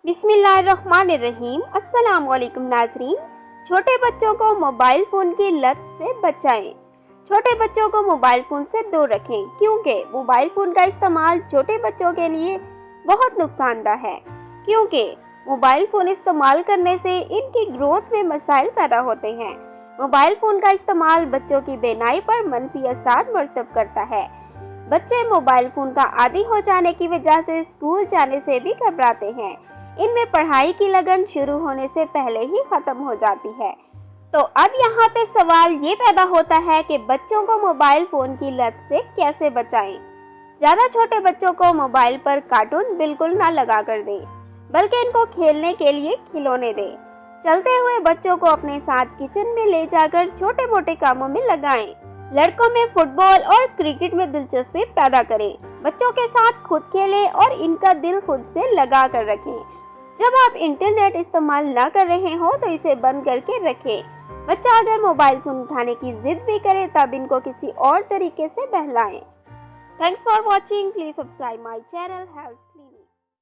बिस्मिल्लाहिर्रहमानिर्रहीम। अस्सलाम वालेकुम नाज़रीन। छोटे बच्चों को मोबाइल फ़ोन की लत से बचाएं। छोटे बच्चों को मोबाइल फ़ोन से दूर रखें क्योंकि मोबाइल फ़ोन का इस्तेमाल छोटे बच्चों के लिए बहुत नुकसानदेह है, क्योंकि मोबाइल फ़ोन इस्तेमाल करने से इनकी ग्रोथ में मसाइल पैदा होते हैं। मोबाइल फ़ोन का इस्तेमाल बच्चों की बेनाई पर मनफी असरात मरतब करता है। बच्चे मोबाइल फ़ोन का आदी हो जाने की वजह से स्कूल जाने से भी घबराते हैं। इनमें पढ़ाई की लगन शुरू होने से पहले ही ख़त्म हो जाती है। तो अब यहाँ पे सवाल ये पैदा होता है कि बच्चों को मोबाइल फ़ोन की लत से कैसे बचाएं। ज़्यादा छोटे बच्चों को मोबाइल पर कार्टून बिल्कुल ना लगा कर दें, बल्कि इनको खेलने के लिए खिलौने दें। चलते हुए बच्चों को अपने साथ किचन में ले जाकर छोटे मोटे कामों में लगाएं। लड़कों में फुटबॉल और क्रिकेट में दिलचस्पी पैदा करें। बच्चों के साथ खुद खेलें और इनका दिल खुद से लगा कर रखें। जब आप इंटरनेट इस्तेमाल ना कर रहे हो तो इसे बंद करके रखें। बच्चा अगर मोबाइल फ़ोन उठाने की जिद भी करे तब इनको किसी और तरीके से बहलाएं। Thanks for watching. Please subscribe my channel help.